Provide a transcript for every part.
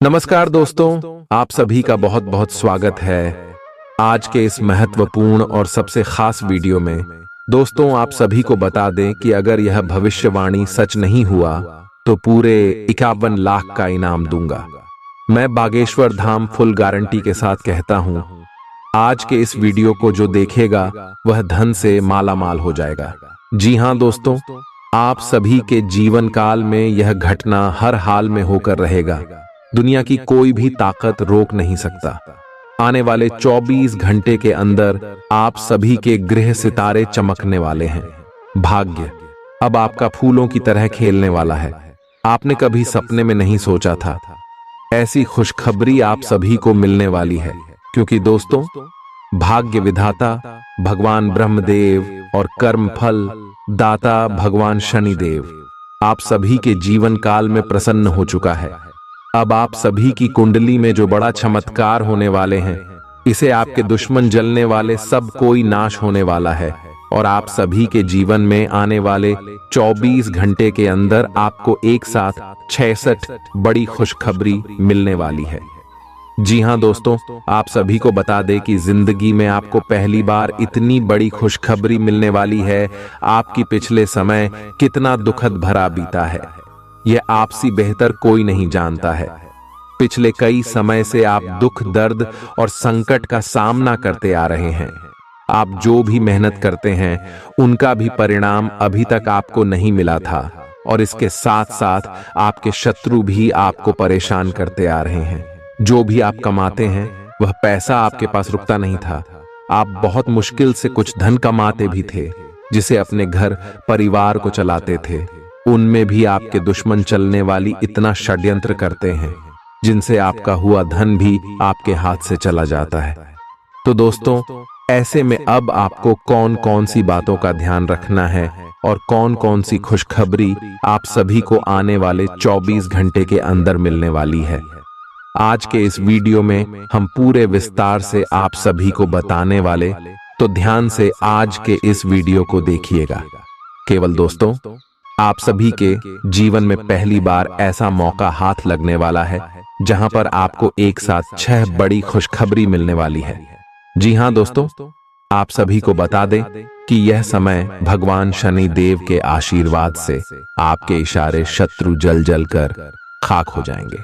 नमस्कार दोस्तों, आप सभी का बहुत बहुत स्वागत है आज के इस महत्वपूर्ण और सबसे खास वीडियो में। दोस्तों, आप सभी को बता दें कि अगर यह भविष्यवाणी सच नहीं हुआ तो पूरे 51 लाख का इनाम दूंगा। मैं बागेश्वर धाम फुल गारंटी के साथ कहता हूं, आज के इस वीडियो को जो देखेगा वह धन से माला माल हो जाएगा। जी हां दोस्तों, आप सभी के जीवन काल में यह घटना हर हाल में होकर रहेगा। दुनिया की कोई भी ताकत रोक नहीं सकता। आने वाले 24 घंटे के अंदर आप सभी के गृह सितारे चमकने वाले हैं। भाग्य अब आपका फूलों की तरह खेलने वाला है। आपने कभी सपने में नहीं सोचा था ऐसी खुशखबरी आप सभी को मिलने वाली है, क्योंकि दोस्तों, भाग्य विधाता भगवान ब्रह्मदेव और कर्म फल दाता भगवान शनिदेव आप सभी के जीवन काल में प्रसन्न हो चुका है। अब आप सभी की कुंडली में जो बड़ा चमत्कार होने वाले हैं, इसे आपके दुश्मन जलने वाले सब कोई नाश होने वाला है और आप सभी के जीवन में आने वाले 24 घंटे के अंदर आपको एक साथ 66 बड़ी खुशखबरी मिलने वाली है। जी हां दोस्तों, आप सभी को बता दें कि जिंदगी में आपको पहली बार इतनी बड़ी खुशखबरी मिलने वाली है। आपकी पिछले समय कितना दुखद भरा बीता है, यह आपसे बेहतर कोई नहीं जानता है। पिछले कई समय से आप दुख, दर्द और संकट का सामना करते आ रहे हैं। आप जो भी मेहनत करते हैं उनका भी परिणाम अभी तक आपको नहीं मिला था और इसके साथ साथ आपके शत्रु भी आपको परेशान करते आ रहे हैं। जो भी आप कमाते हैं वह पैसा आपके पास रुकता नहीं था। आप बहुत मुश्किल से कुछ धन कमाते भी थे, जिसे अपने घर परिवार को चलाते थे। उनमें भी आपके दुश्मन चलने वाली इतना षड्यंत्र करते हैं, जिनसे आपका हुआ धन भी आपके हाथ से चला जाता है। तो दोस्तों, ऐसे में अब आपको कौन कौन सी बातों का ध्यान रखना है और कौन कौन सी खुशखबरी आप सभी को आने वाले 24 घंटे के अंदर मिलने वाली है, आज के इस वीडियो में हम पूरे विस्तार से आप सभी को बताने वाले। तो ध्यान से आज के इस वीडियो को देखिएगा। केवल दोस्तों, आप सभी के जीवन में पहली बार ऐसा मौका हाथ लगने वाला है जहां पर आपको एक साथ 6 बड़ी खुशखबरी मिलने वाली है। जी हां दोस्तों, आप सभी को बता दें कि यह समय भगवान शनि देव के आशीर्वाद से आपके इशारे शत्रु जल जल कर खाक हो जाएंगे।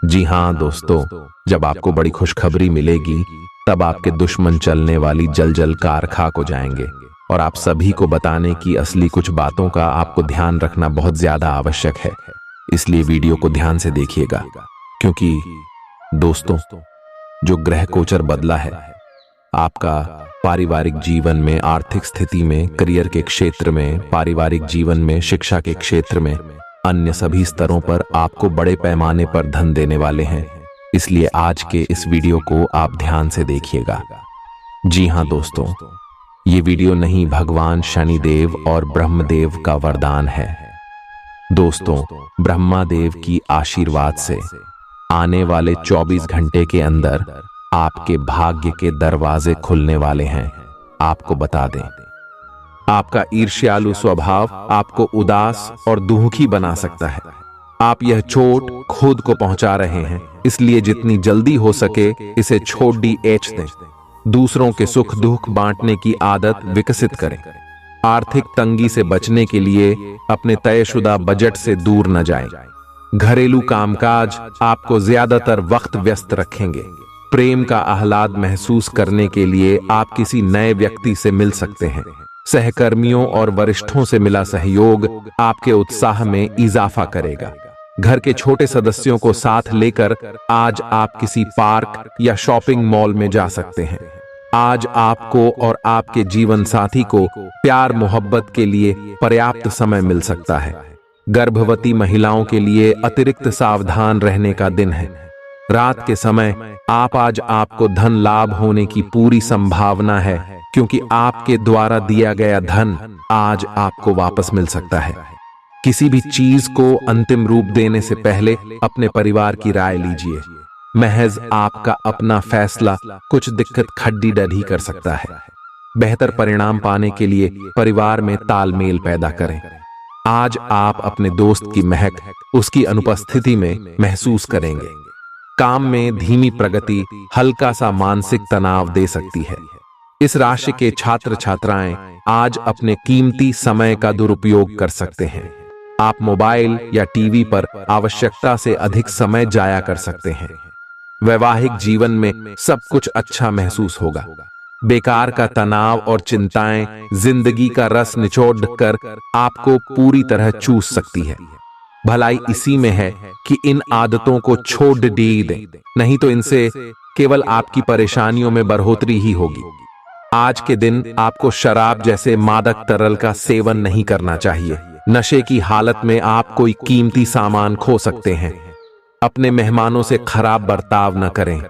जी हां दोस्तों, जब आपको बड़ी खुशखबरी मिलेगी तब आपके दुश्मन चलने वाली जल जल कार खाक हो जाएंगे और आप सभी को बताने की असली कुछ बातों का आपको ध्यान रखना बहुत ज्यादा आवश्यक है। इसलिए वीडियो को ध्यान से देखिएगा, क्योंकि दोस्तों, जो ग्रह गोचर बदला है आपका पारिवारिक जीवन में, आर्थिक स्थिति में, करियर के क्षेत्र में, पारिवारिक जीवन में, शिक्षा के क्षेत्र में, अन्य सभी स्तरों पर आपको बड़े पैमाने पर धन देने वाले हैं। इसलिए आज के इस वीडियो को आप ध्यान से देखिएगा। जी हां दोस्तों, ये वीडियो नहीं, भगवान शनिदेव और ब्रह्मदेव का वरदान है। दोस्तों, ब्रह्मादेव की आशीर्वाद से आने वाले 24 घंटे के अंदर आपके भाग्य के दरवाजे खुलने वाले हैं। आपको बता दें, आपका ईर्ष्यालु स्वभाव आपको उदास और दुखी बना सकता है। आप यह चोट खुद को पहुंचा रहे हैं, इसलिए जितनी जल्दी हो सके इसे छोड़ दें। दूसरों के सुख दुख बांटने की आदत विकसित करें। आर्थिक तंगी से बचने के लिए अपने तयशुदा बजट से दूर न जाएं। घरेलू कामकाज आपको ज्यादातर वक्त व्यस्त रखेंगे। प्रेम का आह्लाद महसूस करने के लिए आप किसी नए व्यक्ति से मिल सकते हैं। सहकर्मियों और वरिष्ठों से मिला सहयोग आपके उत्साह में इजाफा करेगा। घर के छोटे सदस्यों को साथ लेकर आज आप किसी पार्क या शॉपिंग मॉल में जा सकते हैं। आज आपको और आपके जीवन साथी को प्यार मोहब्बत के लिए पर्याप्त समय मिल सकता है। गर्भवती महिलाओं के लिए अतिरिक्त सावधान रहने का दिन है। रात के समय आज आपको धन लाभ होने की पूरी संभावना है, क्योंकि आपके द्वारा दिया गया धन आज आपको वापस मिल सकता है। किसी भी चीज को अंतिम रूप देने से पहले अपने परिवार की राय लीजिए। महज आपका अपना फैसला कुछ दिक्कत खड्डी डढ़ी कर सकता है। बेहतर परिणाम पाने के लिए परिवार में तालमेल पैदा करें। आज आप अपने दोस्त की महक उसकी अनुपस्थिति में महसूस करेंगे। काम में धीमी प्रगति हल्का सा मानसिक तनाव दे सकती है। इस राशि के छात्र छात्राएं आज अपने कीमती समय का दुरुपयोग कर सकते हैं। आप मोबाइल या टीवी पर आवश्यकता से अधिक समय जाया कर सकते हैं। वैवाहिक जीवन में सब कुछ अच्छा महसूस होगा। बेकार का तनाव और चिंताएं जिंदगी का रस निचोड़ कर आपको पूरी तरह चूस सकती है। भलाई इसी में है कि इन आदतों को छोड़ दें, नहीं तो इनसे केवल आपकी परेशानियों में बढ़ोतरी ही होगी। आज के दिन आपको शराब जैसे मादक तरल का सेवन नहीं करना चाहिए। नशे की हालत में आप कोई कीमती सामान खो सकते हैं। अपने मेहमानों से खराब बर्ताव न करें।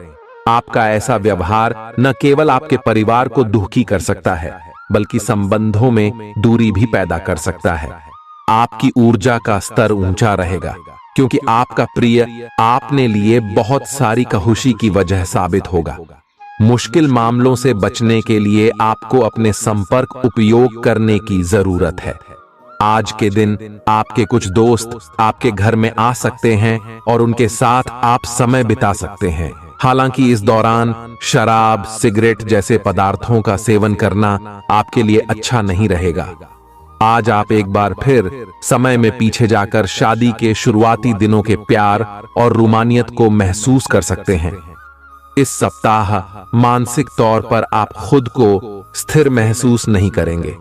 आपका ऐसा व्यवहार न केवल आपके परिवार को दुखी कर सकता है, बल्कि संबंधों में दूरी भी पैदा कर सकता है। आपकी ऊर्जा का स्तर ऊंचा रहेगा, क्योंकि आपका प्रिय आपने लिए बहुत सारी खुशी की वजह साबित होगा। मुश्किल मामलों से बचने के लिए आपको अपने संपर्क उपयोग करने की जरूरत है। आज के दिन आपके कुछ दोस्त आपके घर में आ सकते हैं और उनके साथ आप समय बिता सकते हैं। हालांकि इस दौरान शराब, सिगरेट जैसे पदार्थों का सेवन करना आपके लिए अच्छा नहीं रहेगा। आज आप एक बार फिर समय में पीछे जाकर शादी के शुरुआती दिनों के प्यार और रोमानियत को महसूस कर सकते हैं। इस सप्ताह मानसिक तौर पर आप खुद को स्थिर महसूस नहीं करेंगे,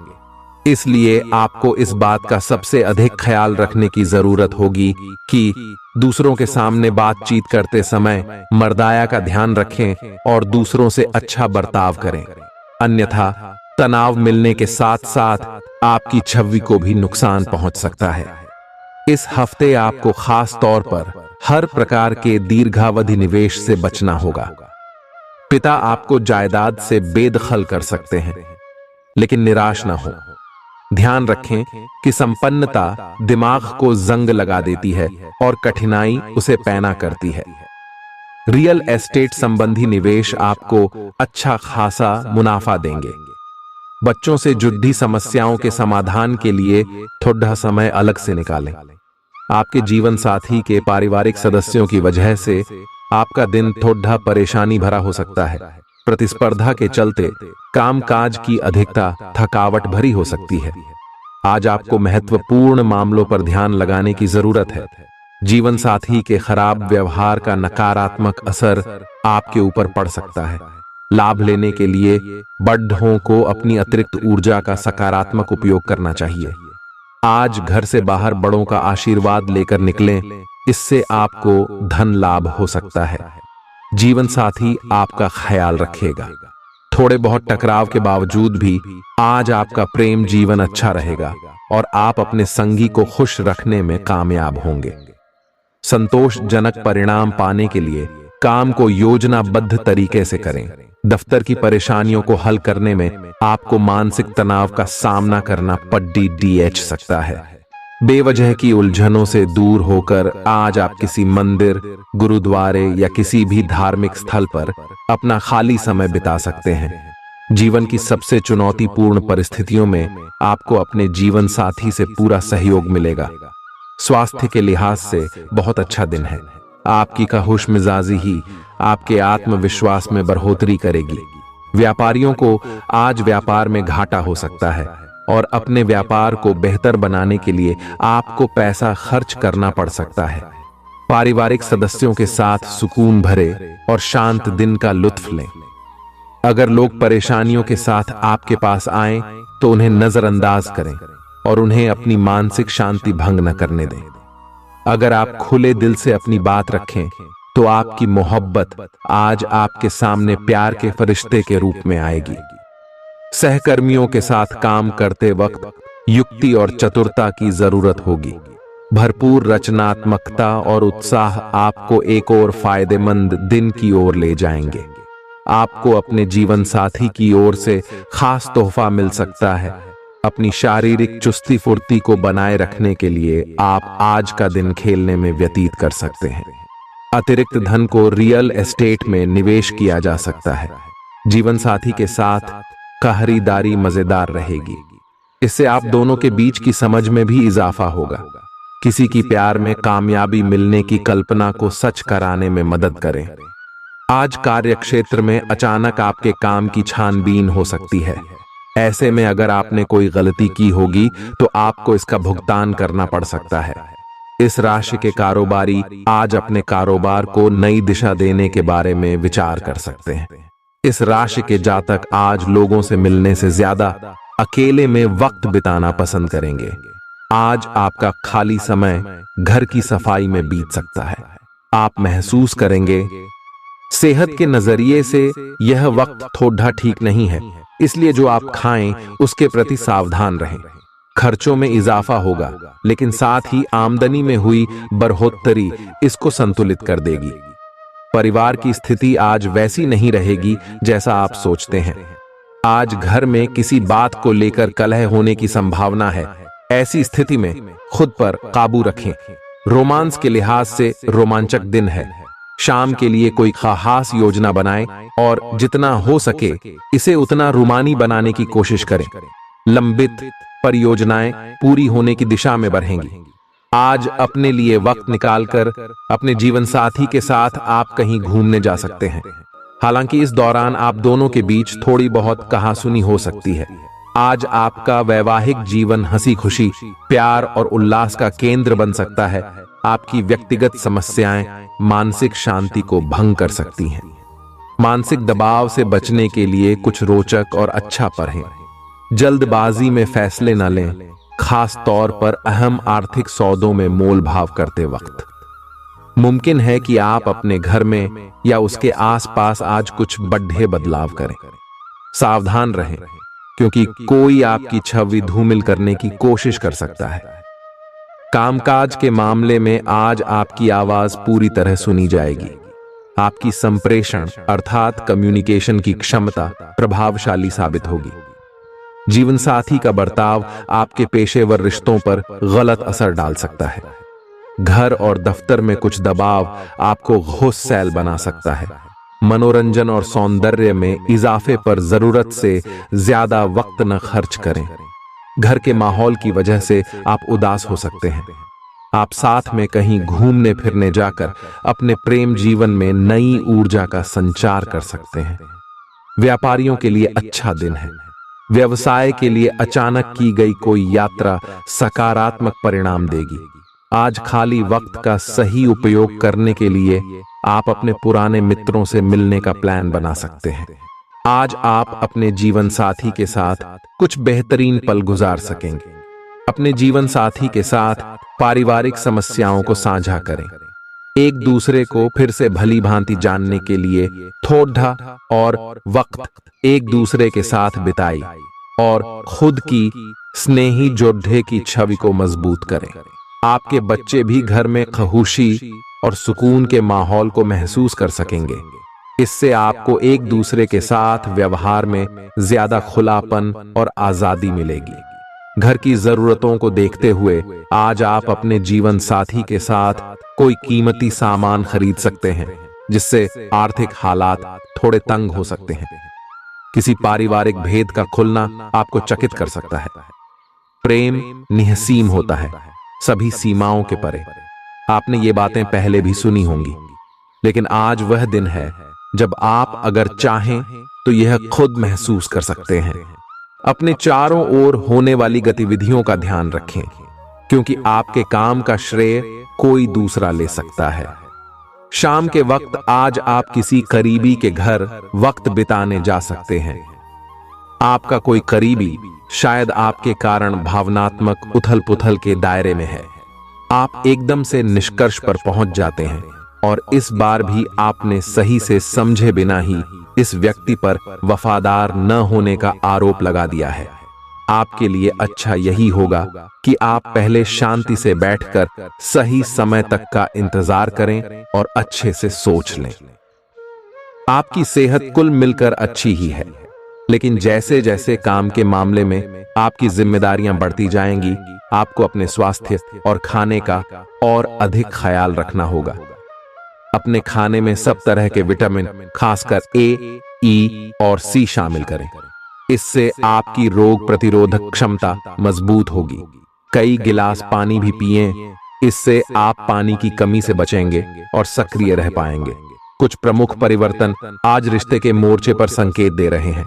इसलिए आपको इस बात का सबसे अधिक ख्याल रखने की जरूरत होगी कि दूसरों के सामने बातचीत करते समय मर्दाया का ध्यान रखें और दूसरों से अच्छा बर्ताव करें। अन्यथा तनाव मिलने के साथ साथ आपकी छवि को भी नुकसान पहुंच सकता है। इस हफ्ते आपको खास तौर पर हर प्रकार के दीर्घावधि निवेश से बचना होगा। पिता आपको जायदाद से बेदखल कर सकते हैं, लेकिन निराश न हो। ध्यान रखें कि संपन्नता दिमाग को जंग लगा देती है और कठिनाई उसे पैना करती है। रियल एस्टेट संबंधी निवेश आपको अच्छा खासा मुनाफा देंगे। बच्चों से जुड़ी समस्याओं के समाधान के लिए थोड़ा समय अलग से निकालें। आपके जीवन साथी के पारिवारिक सदस्यों की वजह से आपका दिन थोड़ा परेशानी भरा हो सकता है। प्रतिस्पर्धा के चलते कामकाज की अधिकता थकावट भरी हो सकती है। आज आपको महत्वपूर्ण मामलों पर ध्यान लगाने की जरूरत है। जीवन साथी के खराब व्यवहार का नकारात्मक असर आपके ऊपर पड़ सकता है। लाभ लेने के लिए बड़ों को अपनी अतिरिक्त ऊर्जा का सकारात्मक उपयोग करना चाहिए। आज घर से बाहर बड़ों का आशीर्वाद लेकर निकलें, इससे आपको धन लाभ हो सकता है। जीवन साथी आपका ख्याल रखेगा। थोड़े बहुत टकराव के बावजूद भी आज आपका प्रेम जीवन अच्छा रहेगा और आप अपने संगी को खुश रखने में कामयाब होंगे। संतोषजनक परिणाम पाने के लिए काम को योजनाबद्ध तरीके से करें। दफ्तर की परेशानियों को हल करने में आपको मानसिक तनाव का सामना करना पड़ सकता है। बेवजह की उलझनों से दूर होकर आज आप किसी मंदिर, गुरुद्वारे या किसी भी धार्मिक स्थल पर अपना खाली समय बिता सकते हैं। जीवन की सबसे चुनौतीपूर्ण परिस्थितियों में आपको अपने जीवन साथी से पूरा सहयोग मिलेगा। स्वास्थ्य के लिहाज से बहुत अच्छा दिन है। आपकी खुश मिजाजी ही आपके आत्मविश्वास में बढ़ोतरी करेगी। व्यापारियों को आज व्यापार में घाटा हो सकता है और अपने व्यापार को बेहतर बनाने के लिए आपको पैसा खर्च करना पड़ सकता है। पारिवारिक सदस्यों के साथ सुकून भरे और शांत दिन का लुत्फ लें। अगर लोग परेशानियों के साथ आपके पास आएं, तो उन्हें नजरअंदाज करें और उन्हें अपनी मानसिक शांति भंग न करने दें। अगर आप खुले दिल से अपनी बात रखें, तो आपकी मोहब्बत आज आपके सामने प्यार के फरिश्ते के रूप में आएगी। सहकर्मियों के साथ काम करते वक्त युक्ति और चतुरता की जरूरत होगी। भरपूर रचनात्मकता और उत्साह आपको एक और फायदेमंद दिन की ओर ले जाएंगे। आपको अपने जीवन साथी की ओर से खास तोहफा मिल सकता है। अपनी शारीरिक चुस्ती फुर्ती को बनाए रखने के लिए आप आज का दिन खेलने में व्यतीत कर सकते हैं। अतिरिक्त धन को रियल एस्टेट में निवेश किया जा सकता है। जीवन साथी के साथ खरीदारी मजेदार रहेगी। इससे आप दोनों के बीच की समझ में भी इजाफा होगा। किसी की प्यार में कामयाबी मिलने की कल्पना को सच कराने में मदद करें। आज कार्य क्षेत्र में अचानक आपके काम की छानबीन हो सकती है। ऐसे में अगर आपने कोई गलती की होगी तो आपको इसका भुगतान करना पड़ सकता है। इस राशि के कारोबारी आज अपने कारोबार को नई दिशा देने के बारे में विचार कर सकते हैं। इस राशि के जातक आज लोगों से मिलने से ज्यादा अकेले में वक्त बिताना पसंद करेंगे। आज आपका खाली समय घर की सफाई में बीत सकता है। आप महसूस करेंगे सेहत के नजरिए से यह वक्त थोड़ा ठीक नहीं है, इसलिए जो आप खाएं उसके प्रति सावधान रहें। खर्चों में इजाफा होगा, लेकिन साथ ही आमदनी में हुई बढ़ोतरी इसको संतुलित कर देगी। परिवार की स्थिति आज वैसी नहीं रहेगी जैसा आप सोचते हैं। आज घर में किसी बात को लेकर कलह होने की संभावना है। ऐसी स्थिति में खुद पर काबू रखें। रोमांस के लिहाज से रोमांचक दिन है। शाम के लिए कोई खास योजना बनाएं और जितना हो सके इसे उतना रोमानी बनाने की कोशिश करें। लंबित परियोजनाएं पूरी होने की दिशा में बढ़ेंगी। आज अपने लिए वक्त निकालकर अपने जीवन साथी के साथ आप कहीं घूमने जा सकते हैं। हालांकि इस दौरान आप दोनों के बीच थोड़ी बहुत कहासुनी हो सकती है। आज आपका वैवाहिक जीवन हंसी खुशी, प्यार और उल्लास का केंद्र बन सकता है। आपकी व्यक्तिगत समस्याएं मानसिक शांति को भंग कर सकती हैं। मानसिक दबाव से बचने के लिए कुछ रोचक और अच्छा पढ़ें। जल्दबाजी में फैसले न लें, खास तौर पर अहम आर्थिक सौदों में मोल भाव करते वक्त। मुमकिन है कि आप अपने घर में या उसके आसपास आज कुछ बड़े बदलाव करें। सावधान रहें, क्योंकि कोई आपकी छवि धूमिल करने की कोशिश कर सकता है। कामकाज के मामले में आज आपकी आवाज पूरी तरह सुनी जाएगी। आपकी संप्रेषण अर्थात कम्युनिकेशन की क्षमता प्रभावशाली साबित होगी। जीवन साथी का बर्ताव आपके पेशेवर रिश्तों पर गलत असर डाल सकता है। घर और दफ्तर में कुछ दबाव आपको गुस्सैल बना सकता है। मनोरंजन और सौंदर्य में इजाफे पर जरूरत से ज्यादा वक्त न खर्च करें। घर के माहौल की वजह से आप उदास हो सकते हैं। आप साथ में कहीं घूमने फिरने जाकर अपने प्रेम जीवन में नई ऊर्जा का संचार कर सकते हैं। व्यापारियों के लिए अच्छा दिन है। व्यवसाय के लिए अचानक की गई कोई यात्रा सकारात्मक परिणाम देगी। आज खाली वक्त का सही उपयोग करने के लिए आप अपने पुराने मित्रों से मिलने का प्लान बना सकते हैं। आज आप अपने जीवन साथी के साथ कुछ बेहतरीन पल गुजार सकेंगे। अपने जीवन साथी के साथ पारिवारिक समस्याओं को साझा करें। एक दूसरे को फिर से भली भांति जानने के लिए थोड़ा और वक्त एक दूसरे के साथ बिताई और खुद की स्नेही जोड़े की छवि को मजबूत करें। आपके बच्चे भी घर में खुशी और सुकून के माहौल को महसूस कर सकेंगे। इससे आपको एक दूसरे के साथ व्यवहार में ज्यादा खुलापन और आजादी मिलेगी। घर की जरूरतों को देखते हुए आज आप अपने जीवन साथी के साथ कोई कीमती सामान खरीद सकते हैं, जिससे आर्थिक हालात थोड़े तंग हो सकते हैं। किसी पारिवारिक भेद का खुलना आपको चकित कर सकता है। प्रेम निहसीम होता है, सभी सीमाओं के परे। आपने ये बातें पहले भी सुनी होंगी, लेकिन आज वह दिन है जब आप अगर चाहें तो यह खुद महसूस कर सकते हैं। अपने चारों ओर होने वाली गतिविधियों का ध्यान रखें, क्योंकि आपके काम का श्रेय कोई दूसरा ले सकता है। शाम के वक्त आज आप किसी करीबी के घर वक्त बिताने जा सकते हैं। आपका कोई करीबी शायद आपके कारण भावनात्मक उथल-पुथल के दायरे में है। आप एकदम से निष्कर्ष पर पहुंच जाते हैं और इस बार भी आपने सही से समझे बिना ही इस व्यक्ति पर वफादार न होने का आरोप लगा दिया है। आपके लिए अच्छा यही होगा कि आप पहले शांति से बैठकर सही समय तक का इंतजार करें और अच्छे से सोच लें। आपकी सेहत कुल मिलकर अच्छी ही है, लेकिन जैसे जैसे काम के मामले में आपकी जिम्मेदारियां बढ़ती जाएंगी, आपको अपने स्वास्थ्य और खाने का और अधिक ख्याल रखना होगा। अपने खाने में सब तरह के विटामिन, खासकर ए, ई और सी शामिल करें। इससे आपकी रोग प्रतिरोधक क्षमता मजबूत होगी। कई गिलास पानी भी पिएं इससे आप पानी की कमी से बचेंगे और सक्रिय रह पाएंगे। कुछ प्रमुख परिवर्तन आज रिश्ते के मोर्चे पर संकेत दे रहे हैं।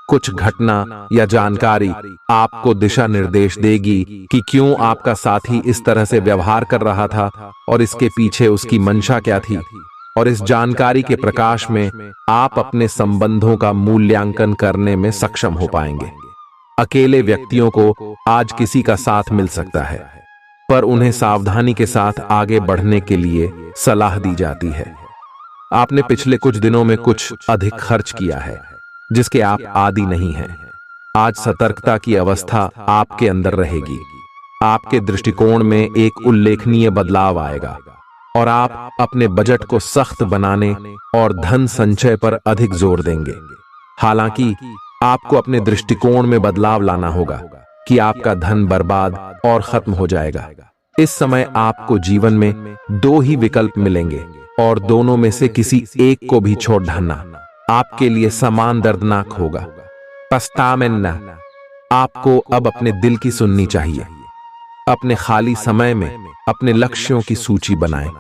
कुछ घटना या जानकारी आपको दिशा निर्देश देगी कि क्यों आपका साथी इस तरह से व्यवहार कर रहा था और इसके पीछे उसकी मंशा क्या थी। और इस जानकारी के प्रकाश में आप अपने संबंधों का मूल्यांकन करने में सक्षम हो पाएंगे। अकेले व्यक्तियों को आज किसी का साथ मिल सकता है, पर उन्हें सावधानी के साथ आगे बढ़ने के लिए सलाह दी जाती है। आपने पिछले कुछ दिनों में कुछ अधिक खर्च किया है जिसके आप आदी नहीं हैं। आज सतर्कता की अवस्था आपके अंदर रहेगी। आपके दृष्टिकोण में एक उल्लेखनीय बदलाव आएगा और आप अपने बजट को सख्त बनाने और धन संचय पर अधिक जोर देंगे। हालांकि आपको अपने दृष्टिकोण में बदलाव लाना होगा कि आपका धन बर्बाद और खत्म हो जाएगा। इस समय आपको जीवन में दो ही विकल्प मिलेंगे और दोनों में से किसी एक को भी छोड़ डालना आपके लिए समान दर्दनाक होगा। पछतावें आपको अब अपने दिल की सुननी चाहिए। अपने खाली समय में अपने लक्ष्यों की सूची बनाएं,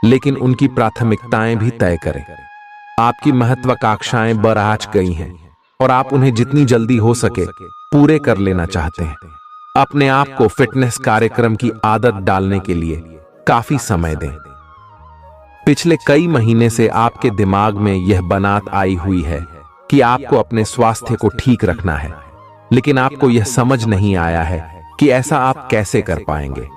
लेकिन उनकी प्राथमिकताएं भी तय करें। आपकी महत्वाकांक्षाएं बराज गई हैं और आप उन्हें जितनी जल्दी हो सके पूरे कर लेना चाहते हैं। अपने आप को फिटनेस कार्यक्रम की आदत डालने के लिए काफी समय दें। पिछले कई महीने से आपके दिमाग में यह बात आई हुई है कि आपको अपने स्वास्थ्य को ठीक रखना है, लेकिन आपको यह समझ नहीं आया है कि ऐसा आप कैसे कर पाएंगे।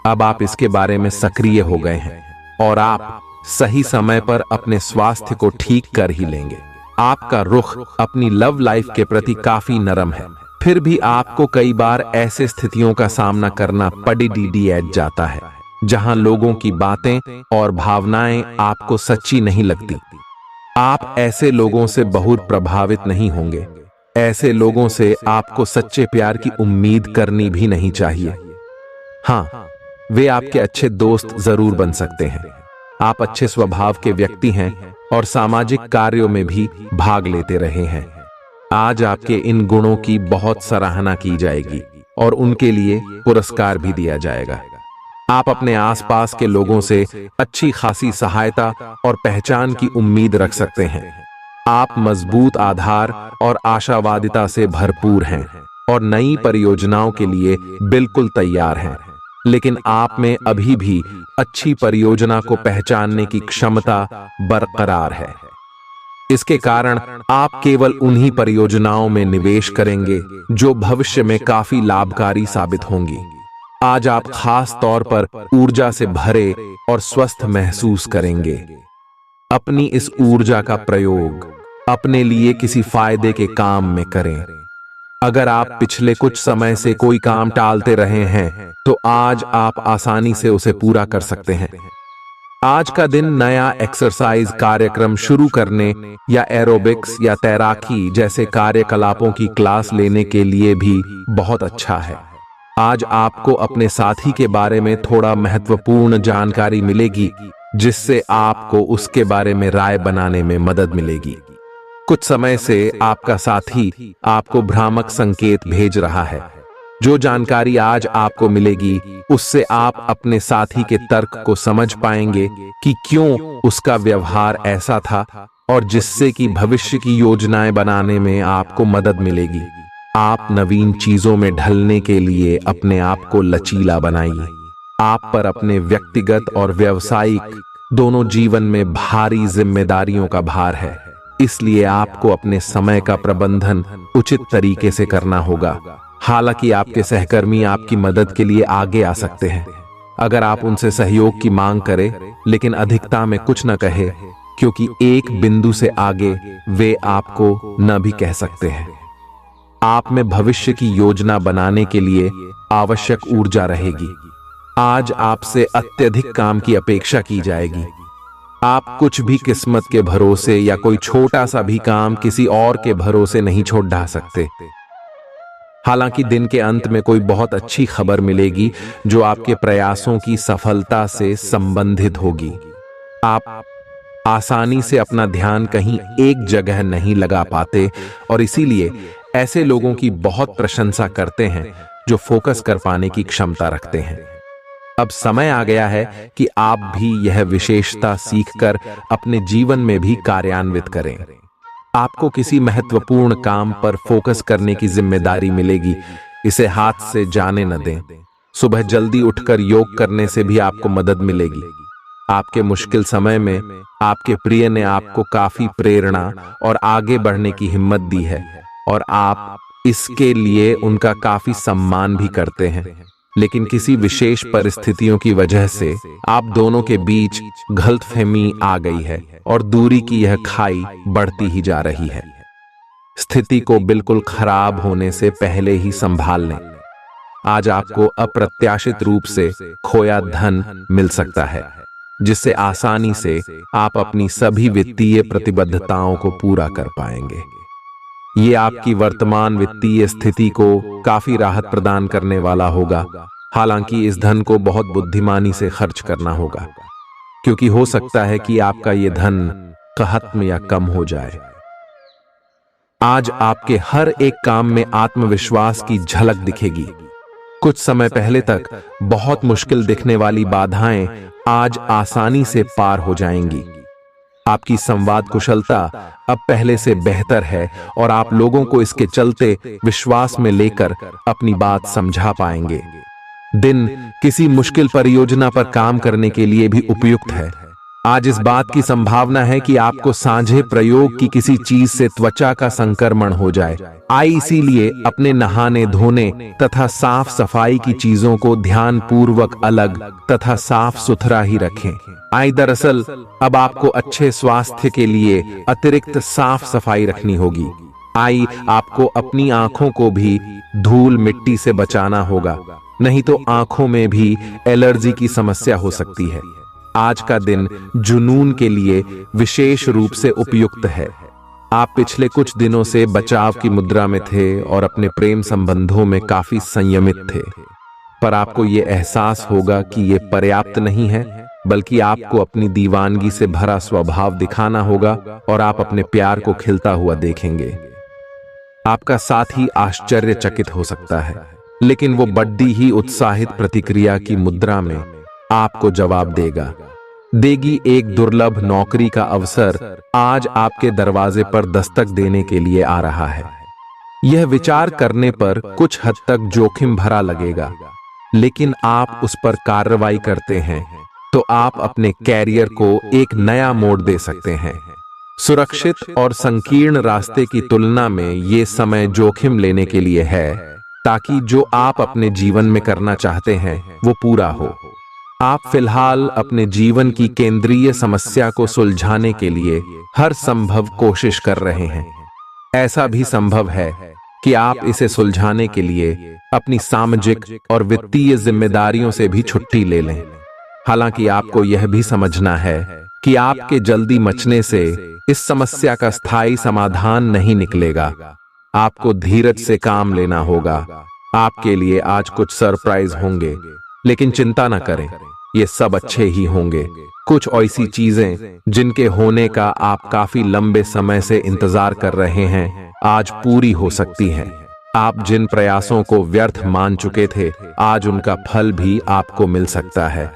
अब आप इसके बारे में सक्रिय हो गए हैं और आप सही समय पर अपने स्वास्थ्य को ठीक कर ही लेंगे। आपका रुख अपनी लव लाइफ के प्रति काफी नरम है, फिर भी आपको कई बार ऐसे स्थितियों का सामना करना पड़ जाता है जहां लोगों की बातें और भावनाएं आपको सच्ची नहीं लगती। आप ऐसे लोगों से बहुत प्रभावित नहीं होंगे। ऐसे लोगों से आपको सच्चे प्यार की उम्मीद करनी भी नहीं चाहिए। हाँ, वे आपके अच्छे दोस्त जरूर बन सकते हैं। आप अच्छे स्वभाव के व्यक्ति हैं और सामाजिक कार्यों में भी भाग लेते रहे हैं। आज आपके इन गुणों की बहुत सराहना की जाएगी और उनके लिए पुरस्कार भी दिया जाएगा। आप अपने आसपास के लोगों से अच्छी खासी सहायता और पहचान की उम्मीद रख सकते हैं। आप मजबूत आधार और आशावादिता से भरपूर हैं और नई परियोजनाओं के लिए बिल्कुल तैयार हैं, लेकिन आप में अभी भी अच्छी परियोजना को पहचानने की क्षमता बरकरार है। इसके कारण आप केवल उन्हीं परियोजनाओं में निवेश करेंगे जो भविष्य में काफी लाभकारी साबित होंगी। आज आप खास तौर पर ऊर्जा से भरे और स्वस्थ महसूस करेंगे। अपनी इस ऊर्जा का प्रयोग अपने लिए किसी फायदे के काम में करें। अगर आप पिछले कुछ समय से कोई काम टालते रहे हैं तो आज आप आसानी से उसे पूरा कर सकते हैं। आज का दिन नया एक्सरसाइज कार्यक्रम शुरू करने या एरोबिक्स या तैराकी जैसे कार्यकलापों की क्लास लेने के लिए भी बहुत अच्छा है। आज आपको अपने साथी के बारे में थोड़ा महत्वपूर्ण जानकारी मिलेगी, जिससे आपको उसके बारे में राय बनाने में मदद मिलेगी। कुछ समय से आपका साथी आपको भ्रामक संकेत भेज रहा है। जो जानकारी आज आपको मिलेगी उससे आप अपने साथी के तर्क को समझ पाएंगे कि क्यों उसका व्यवहार ऐसा था और जिससे कि भविष्य की योजनाएं बनाने में आपको मदद मिलेगी। आप नवीन चीजों में ढलने के लिए अपने आप को लचीला बनाइए। आप पर अपने व्यक्तिगत और व्यावसायिक दोनों जीवन में भारी जिम्मेदारियों का भार है, इसलिए आपको अपने समय का प्रबंधन उचित तरीके से करना होगा। हालांकि आपके सहकर्मी आपकी मदद के लिए आगे आ सकते हैं अगर आप उनसे सहयोग की मांग करें, लेकिन अधिकता में कुछ न कहे, क्योंकि एक बिंदु से आगे वे आपको न भी कह सकते हैं। आप में भविष्य की योजना बनाने के लिए आवश्यक ऊर्जा रहेगी। आज आपसे अत्यधिक काम की अपेक्षा की जाएगी। आप कुछ भी किस्मत के भरोसे या कोई छोटा सा भी काम किसी और के भरोसे नहीं छोड़ ढा सकते। हालांकि दिन के अंत में कोई बहुत अच्छी खबर मिलेगी जो आपके प्रयासों की सफलता से संबंधित होगी। आप आसानी से अपना ध्यान कहीं एक जगह नहीं लगा पाते और इसीलिए ऐसे लोगों की बहुत प्रशंसा करते हैं जो फोकस कर पाने की क्षमता रखते हैं। अब समय आ गया है कि आप भी यह विशेषता सीखकर अपने जीवन में भी कार्यान्वित करें। आपको किसी महत्वपूर्ण काम पर फोकस करने की जिम्मेदारी मिलेगी, इसे हाथ से जाने न दें। सुबह जल्दी उठकर योग करने से भी आपको मदद मिलेगी। आपके मुश्किल समय में आपके प्रिय ने आपको काफी प्रेरणा और आगे बढ़ने की हिम्मत दी है और आप इसके लिए उनका काफी सम्मान भी करते हैं। लेकिन किसी विशेष परिस्थितियों की वजह से आप दोनों के बीच गलतफहमी आ गई है और दूरी की यह खाई बढ़ती ही जा रही है। स्थिति को बिल्कुल खराब होने से पहले ही संभाल लें। आज आपको अप्रत्याशित रूप से खोया धन मिल सकता है, जिससे आसानी से आप अपनी सभी वित्तीय प्रतिबद्धताओं को पूरा कर पाएंगे। ये आपकी वर्तमान वित्तीय स्थिति को काफी राहत प्रदान करने वाला होगा। हालांकि इस धन को बहुत बुद्धिमानी से खर्च करना होगा, क्योंकि हो सकता है कि आपका ये धन खत्म या कम हो जाए। आज आपके हर एक काम में आत्मविश्वास की झलक दिखेगी। कुछ समय पहले तक बहुत मुश्किल दिखने वाली बाधाएं आज आसानी से पार हो जाएंगी। आपकी संवाद कुशलता अब पहले से बेहतर है और आप लोगों को इसके चलते विश्वास में लेकर अपनी बात समझा पाएंगे। दिन किसी मुश्किल परियोजना पर काम करने के लिए भी उपयुक्त है। आज इस बात की संभावना है कि आपको सांझे प्रयोग की किसी चीज से त्वचा का संक्रमण हो जाए। इसीलिए अपने नहाने धोने तथा साफ सफाई की चीजों को ध्यान पूर्वक अलग तथा साफ सुथरा ही रखें। दरअसल अब आपको अच्छे स्वास्थ्य के लिए अतिरिक्त साफ सफाई रखनी होगी। आपको अपनी आंखों को भी धूल मिट्टी से बचाना होगा, नहीं तो आंखों में भी एलर्जी की समस्या हो सकती है। आज का दिन जुनून के लिए विशेष रूप से उपयुक्त है। आप पिछले कुछ दिनों से बचाव की मुद्रा में थे और अपने प्रेम संबंधों में काफी संयमित थे, पर आपको ये एहसास होगा कि ये पर्याप्त नहीं है, बल्कि आपको अपनी दीवानगी से भरा स्वभाव दिखाना होगा और आप अपने प्यार को खिलता हुआ देखेंगे। आपका साथी आश्चर्यचकित हो सकता है, लेकिन वो बड़ी ही उत्साहित प्रतिक्रिया की मुद्रा में आपको जवाब देगी। एक दुर्लभ नौकरी का अवसर आज आपके दरवाजे पर दस्तक देने के लिए आ रहा है। यह विचार करने पर कुछ हद तक जोखिम भरा लगेगा, लेकिन आप उस पर कार्रवाई करते हैं तो आप अपने कैरियर को एक नया मोड़ दे सकते हैं। सुरक्षित और संकीर्ण रास्ते की तुलना में ये समय जोखिम लेने के लिए है, ताकि जो आप अपने जीवन में करना चाहते हैं वो पूरा हो। आप फिलहाल अपने जीवन की केंद्रीय समस्या को सुलझाने के लिए हर संभव कोशिश कर रहे हैं। ऐसा भी संभव है कि आप इसे सुलझाने के लिए अपनी सामाजिक और वित्तीय जिम्मेदारियों से भी छुट्टी ले लें। हालांकि आपको यह भी समझना है कि आपके जल्दी मचने से इस समस्या का स्थायी समाधान नहीं निकलेगा। आपको धीरज से काम लेना होगा। आपके लिए आज कुछ सरप्राइज होंगे, लेकिन चिंता न करें, ये सब अच्छे ही होंगे। कुछ ऐसी चीजें जिनके होने का आप काफी लंबे समय से इंतजार कर रहे हैं, आज पूरी हो सकती हैं। आप जिन प्रयासों को व्यर्थ मान चुके थे, आज उनका फल भी आपको मिल सकता है।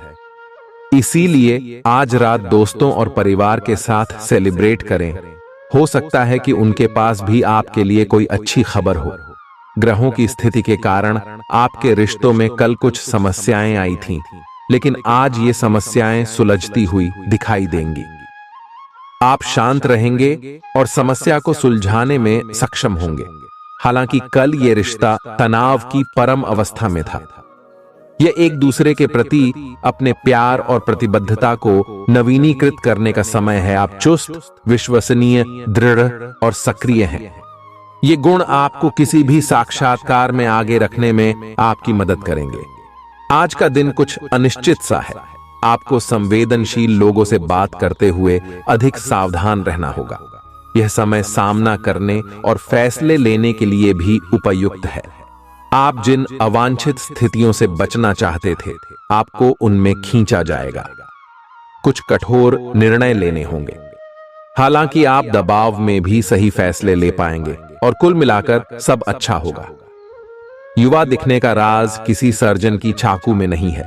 इसीलिए आज रात दोस्तों और परिवार के साथ सेलिब्रेट करें। हो सकता है कि उनके पास भी आपके लिए कोई अच्छी खबर हो। ग्रहों की स्थिति के कारण आपके रिश्तों में कल कुछ समस्याएं आई थीं, लेकिन आज ये समस्याएं सुलझती हुई दिखाई देंगी। आप शांत रहेंगे और समस्या को सुलझाने में सक्षम होंगे। हालांकि कल ये रिश्ता तनाव की परम अवस्था में था। यह एक दूसरे के प्रति अपने प्यार और प्रतिबद्धता को नवीनीकृत करने का समय है। आप चुस्त, विश्वसनीय, दृढ़ और सक्रिय हैं। ये गुण आपको किसी भी साक्षात्कार में आगे रखने में आपकी मदद करेंगे। आज का दिन कुछ अनिश्चित सा है। आपको संवेदनशील लोगों से बात करते हुए अधिक सावधान रहना होगा। यह समय सामना करने और फैसले लेने के लिए भी उपयुक्त है। आप जिन अवांछित स्थितियों से बचना चाहते थे, आपको उनमें खींचा जाएगा। कुछ कठोर निर्णय लेने होंगे। हालांकि आप दबाव में भी सही फैसले ले पाएंगे और कुल मिलाकर सब अच्छा होगा। युवा दिखने का राज किसी सर्जन की चाकू में नहीं है।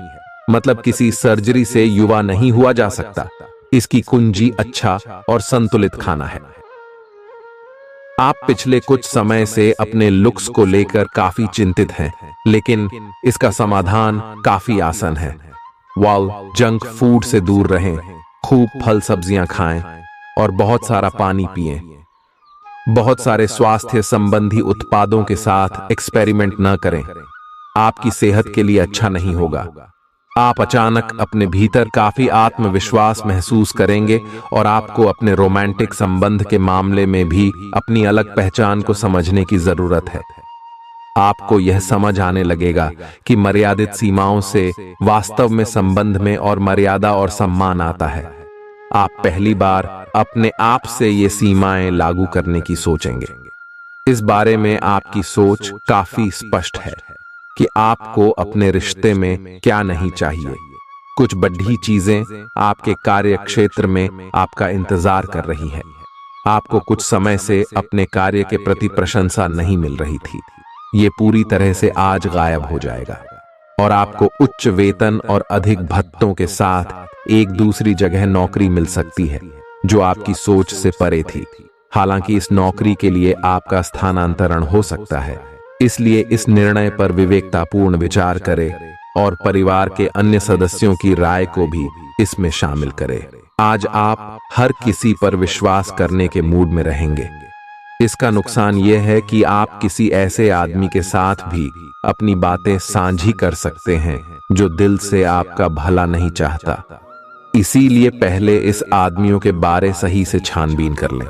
मतलब किसी सर्जरी से युवा नहीं हुआ जा सकता। इसकी कुंजी अच्छा और संतुलित खाना है। आप पिछले कुछ समय से अपने लुक्स को लेकर काफी चिंतित हैं, लेकिन इसका समाधान काफी आसान है। जंक फूड से दूर रहें, खूब फल सब्जियां खाएं और बहुत सारा पानी पिएं। बहुत सारे स्वास्थ्य संबंधी उत्पादों के साथ एक्सपेरिमेंट न करें, आपकी सेहत के लिए अच्छा नहीं होगा। आप अचानक अपने भीतर काफी आत्मविश्वास महसूस करेंगे और आपको अपने रोमांटिक संबंध के मामले में भी अपनी अलग पहचान को समझने की जरूरत है। आपको यह समझ आने लगेगा कि मर्यादित सीमाओं से वास्तव में संबंध में और मर्यादा और सम्मान आता है। आप पहली बार अपने आप से ये सीमाएं लागू करने की सोचेंगे। इस बारे में आपकी सोच काफी स्पष्ट है कि आपको अपने रिश्ते में क्या नहीं चाहिए। कुछ बड़ी चीजें आपके कार्य क्षेत्र में आपका इंतजार कर रही है। आपको कुछ समय से अपने कार्य के प्रति प्रशंसा नहीं मिल रही थी। ये पूरी तरह से आज गायब हो जाएगा और आपको उच्च वेतन और अधिक भत्तों के साथ एक दूसरी जगह नौकरी मिल सकती है जो आपकी सोच से परे थी। हालांकि इस नौकरी के लिए आपका स्थानांतरण हो सकता है, इसलिए इस निर्णय पर विवेकतापूर्ण विचार करें और परिवार के अन्य सदस्यों की राय को भी इसमें शामिल करें। आज आप हर किसी पर विश्वास करने के मूड में रहेंगे। इसका नुकसान यह है कि आप किसी ऐसे आदमी के साथ भी अपनी बातें साझी कर सकते हैं जो दिल से आपका भला नहीं चाहता। इसीलिए पहले इस आदमियों के बारे सही से छानबीन कर लें।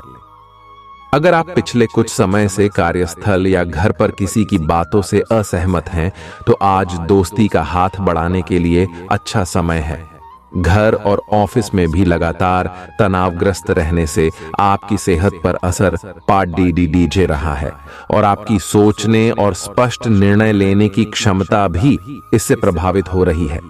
अगर आप पिछले कुछ समय से कार्यस्थल या घर पर किसी की बातों से असहमत हैं, तो आज दोस्ती का हाथ बढ़ाने के लिए अच्छा समय है। घर और ऑफिस में भी लगातार तनावग्रस्त रहने से आपकी सेहत पर असर पड़ रहा है और आपकी सोचने और स्पष्ट निर्णय लेने की क्षमता भी इससे प्रभावित हो रही है।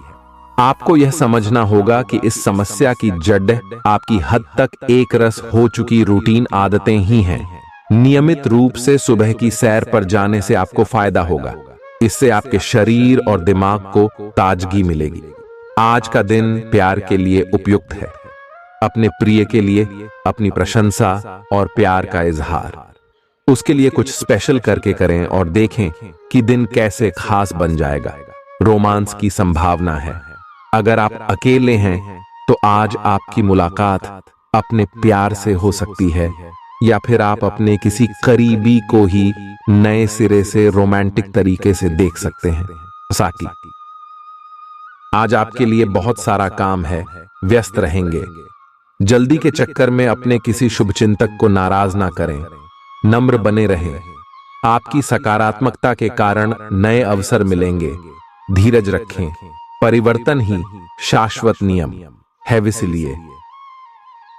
आपको यह समझना होगा कि इस समस्या की जड़ आपकी हद तक एक रस हो चुकी रूटीन आदतें ही हैं। नियमित रूप से सुबह की सैर पर जाने से आपको फायदा होगा। इससे आपके शरीर और दिमाग को ताजगी मिलेगी। आज का दिन प्यार के लिए उपयुक्त है। अपने प्रिय के लिए अपनी प्रशंसा और प्यार का इजहार उसके लिए कुछ स्पेशल करके करें और देखें कि दिन कैसे खास बन जाएगा। रोमांस की संभावना है। अगर आप अकेले हैं तो आज आपकी मुलाकात अपने प्यार से हो सकती है, या फिर आप अपने किसी करीबी को ही नए सिरे से रोमांटिक तरीके से देख सकते हैं। साकी, आज आपके लिए बहुत सारा काम है, व्यस्त रहेंगे। जल्दी के चक्कर में अपने किसी शुभचिंतक को नाराज ना करें, नम्र बने रहें। आपकी सकारात्मकता के कारण नए अवसर मिलेंगे। धीरज रखें, परिवर्तन ही शाश्वत नियम है, इसलिए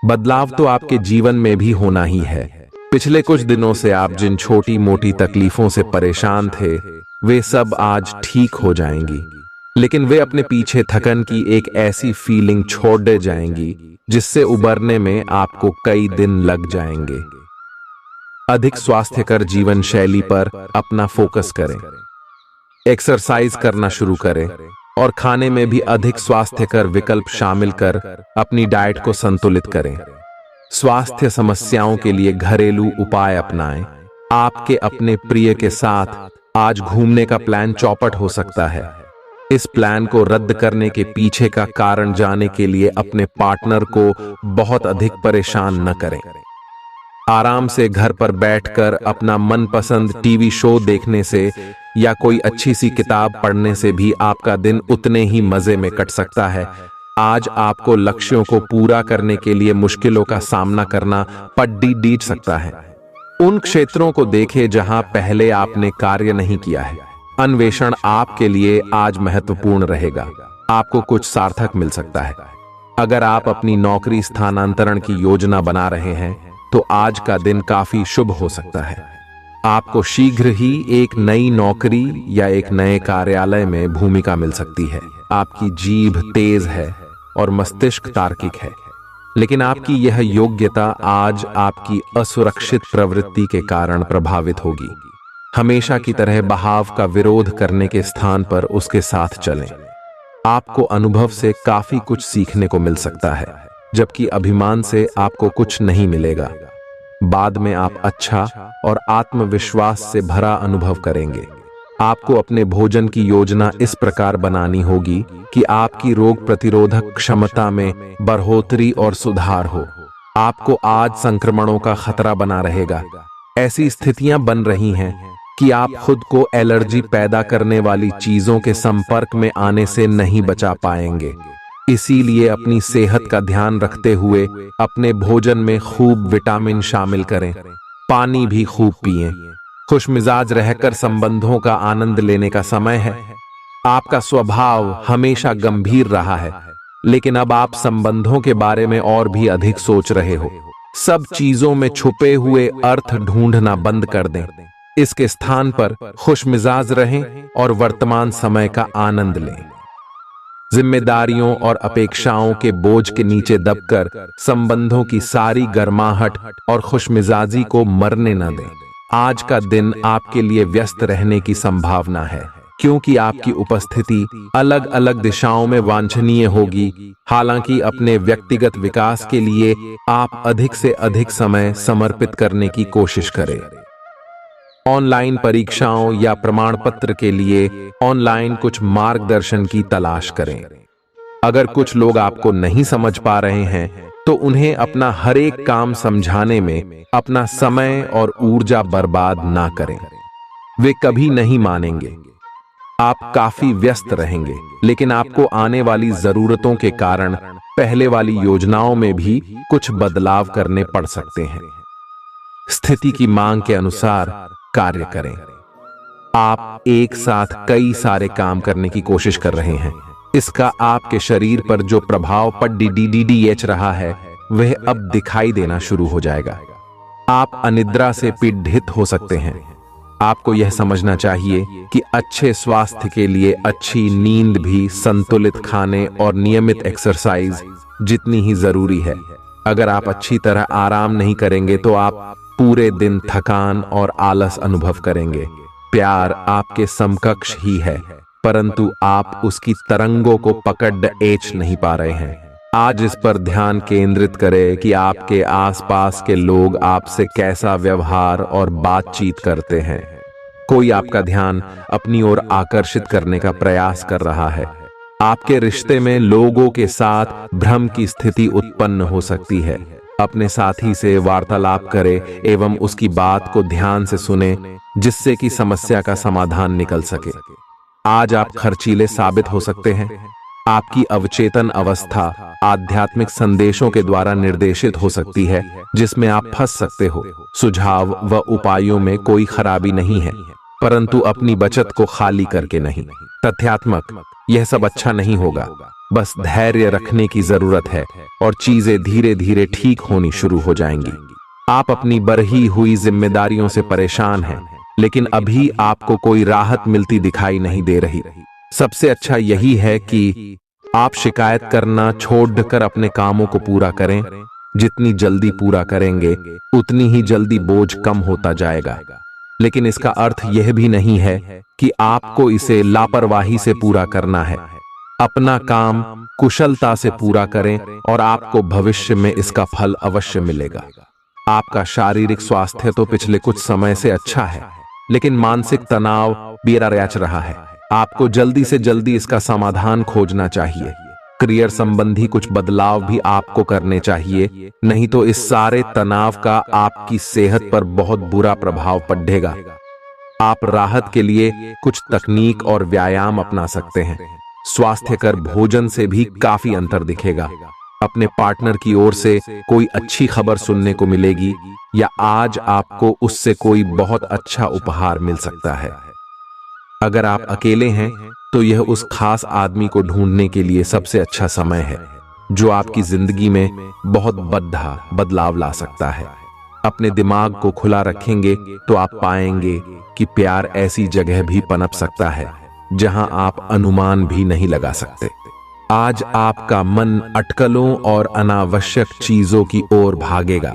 बदलाव तो आपके जीवन में भी होना ही है। पिछले कुछ दिनों से आप जिन छोटी मोटी तकलीफों से परेशान थे, वे सब आज ठीक हो जाएंगी, लेकिन वे अपने पीछे थकन की एक ऐसी फीलिंग छोड़ दे जाएंगी जिससे उबरने में आपको कई दिन लग जाएंगे। अधिक स्वास्थ्यकर जीवन शैली पर अपना फोकस करें। एक्सरसाइज करना शुरू करें और खाने में भी अधिक स्वास्थ्यकर विकल्प शामिल कर अपनी डाइट को संतुलित करें। स्वास्थ्य समस्याओं के लिए घरेलू उपाय अपनाएं। आपके अपने प्रिय के साथ आज घूमने का प्लान चौपट हो सकता है। इस प्लान को रद्द करने के पीछे का कारण जानने के लिए अपने पार्टनर को बहुत अधिक परेशान न करें। आराम से घर पर बैठकर अपना मनपसंद टीवी शो देखने से या कोई अच्छी सी किताब पढ़ने से भी आपका दिन उतने ही मजे में कट सकता है। आज आपको लक्ष्यों को पूरा करने के लिए मुश्किलों का सामना करना पड़ सकता है। उन क्षेत्रों को देखें जहां पहले आपने कार्य नहीं किया है। अन्वेषण आपके लिए आज महत्वपूर्ण रहेगा। आपको कुछ सार्थक मिल सकता है। अगर आप अपनी नौकरी स्थानांतरण की योजना बना रहे हैं तो आज का दिन काफी शुभ हो सकता है। आपको शीघ्र ही एक नई नौकरी या एक नए कार्यालय में भूमिका मिल सकती है। आपकी जीभ तेज है और मस्तिष्क तार्किक है, लेकिन आपकी यह योग्यता आज आपकी असुरक्षित प्रवृत्ति के कारण प्रभावित होगी। हमेशा की तरह बहाव का विरोध करने के स्थान पर उसके साथ चलें। आपको अनुभव से काफी कुछ सीखने को मिल सकता है, जबकि अभिमान से आपको कुछ नहीं मिलेगा। बाद में आप अच्छा और आत्मविश्वास से भरा अनुभव करेंगे। आपको अपने भोजन की योजना इस प्रकार बनानी होगी कि आपकी रोग प्रतिरोधक क्षमता में बढ़ोतरी और सुधार हो। आपको आज संक्रमणों का खतरा बना रहेगा। ऐसी स्थितियां बन रही हैं कि आप खुद को एलर्जी पैदा करने वाली चीजों के संपर्क में आने से नहीं बचा पाएंगे। इसीलिए अपनी सेहत का ध्यान रखते हुए अपने भोजन में खूब विटामिन शामिल करें, पानी भी खूब पिएं। खुशमिजाज रहकर संबंधों का आनंद लेने का समय है। आपका स्वभाव हमेशा गंभीर रहा है, लेकिन अब आप संबंधों के बारे में और भी अधिक सोच रहे हो। सब चीजों में छुपे हुए अर्थ ढूंढना बंद कर दें। इसके स्थान पर खुशमिजाज रहें और वर्तमान समय का आनंद लें। जिम्मेदारियों और अपेक्षाओं के बोझ के नीचे दबकर संबंधों की सारी गर्माहट और खुशमिजाजी को मरने न दें। आज का दिन आपके लिए व्यस्त रहने की संभावना है, क्योंकि आपकी उपस्थिति अलग अलग दिशाओं में वांछनीय होगी। हालांकि अपने व्यक्तिगत विकास के लिए आप अधिक से अधिक समय समर्पित करने की कोशिश करें। ऑनलाइन परीक्षाओं या प्रमाण पत्र के लिए ऑनलाइन कुछ मार्गदर्शन की तलाश करें। अगर कुछ लोग आपको नहीं समझ पा रहे हैं तो उन्हें अपना हर एक काम समझाने में अपना समय और ऊर्जा बर्बाद ना करें। वे कभी नहीं मानेंगे। आप काफी व्यस्त रहेंगे, लेकिन आपको आने वाली जरूरतों के कारण पहले वाली योजनाओं में भी कुछ बदलाव करने पड़ सकते हैं। स्थिति की मांग के अनुसार कार्य करें। आप एक साथ कई सारे काम करने की कोशिश कर रहे हैं। इसका आपके शरीर पर जो प्रभाव पड़ रहा है वह अब दिखाई देना शुरू हो जाएगा। आप अनिद्रा से पीड़ित हो सकते हैं। आपको यह समझना चाहिए कि अच्छे स्वास्थ्य के लिए अच्छी नींद भी संतुलित खाने और नियमित एक्सरसाइज जितनी ही जरूरी है। अगर आप अच्छी तरह आराम नहीं करेंगे तो आप पूरे दिन थकान और आलस अनुभव करेंगे। प्यार आपके समकक्ष ही है, परंतु आप उसकी तरंगों को पकड़ नहीं पा रहे हैं। आज इस पर ध्यान केंद्रित करें कि आपके आसपास के लोग आपसे कैसा व्यवहार और बातचीत करते हैं। कोई आपका ध्यान अपनी ओर आकर्षित करने का प्रयास कर रहा है। आपके रिश्ते में लोगों के साथ भ्रम की स्थिति उत्पन्न हो सकती है। अपने साथी से वार्तालाप करें एवं उसकी बात को ध्यान से सुने, जिससे कि समस्या का समाधान निकल सके। आज आप खर्चीले साबित हो सकते हैं। आपकी अवचेतन अवस्था आध्यात्मिक संदेशों के द्वारा निर्देशित हो सकती है, जिसमें आप फंस सकते हो। सुझाव व उपायों में कोई खराबी नहीं है, परंतु अपनी बचत को खाली करके नहीं। तथ्यात्मक यह सब अच्छा नहीं होगा। बस धैर्य रखने की जरूरत है और चीजें धीरे धीरे ठीक होनी शुरू हो जाएंगी। आप अपनी बढ़ी हुई जिम्मेदारियों से परेशान हैं, लेकिन अभी आपको कोई राहत मिलती दिखाई नहीं दे रही। सबसे अच्छा यही है कि आप शिकायत करना छोड़कर अपने कामों को पूरा करें। जितनी जल्दी पूरा करेंगे उतनी ही जल्दी बोझ कम होता जाएगा। लेकिन इसका अर्थ यह भी नहीं है कि आपको इसे लापरवाही से पूरा करना है। अपना काम कुशलता से पूरा करें और आपको भविष्य में इसका फल अवश्य मिलेगा। आपका शारीरिक स्वास्थ्य तो पिछले कुछ समय से अच्छा है, लेकिन मानसिक तनाव बेरा रच रहा है। आपको जल्दी से जल्दी इसका समाधान खोजना चाहिए। करियर संबंधी कुछ बदलाव भी आपको करने चाहिए, नहीं तो इस सारे तनाव का आपकी सेहत पर बहुत बुरा प्रभाव पड़ेगा। आप राहत के लिए कुछ तकनीक और व्यायाम अपना सकते हैं। स्वास्थ्यकर भोजन से भी काफी अंतर दिखेगा। अपने पार्टनर की ओर से कोई अच्छी खबर सुनने को मिलेगी, या आज आपको उससे कोई बहुत अच्छा उपहार मिल सकता है। अगर आप अकेले हैं तो यह उस खास आदमी को ढूंढने के लिए सबसे अच्छा समय है, जो आपकी जिंदगी में बहुत बड़ा बदलाव ला सकता है। अपने दिमाग को खुला रखेंगे तो आप पाएंगे कि प्यार ऐसी जगह भी पनप सकता है जहां आप अनुमान भी नहीं लगा सकते। आज आपका मन अटकलों और अनावश्यक चीजों की ओर भागेगा।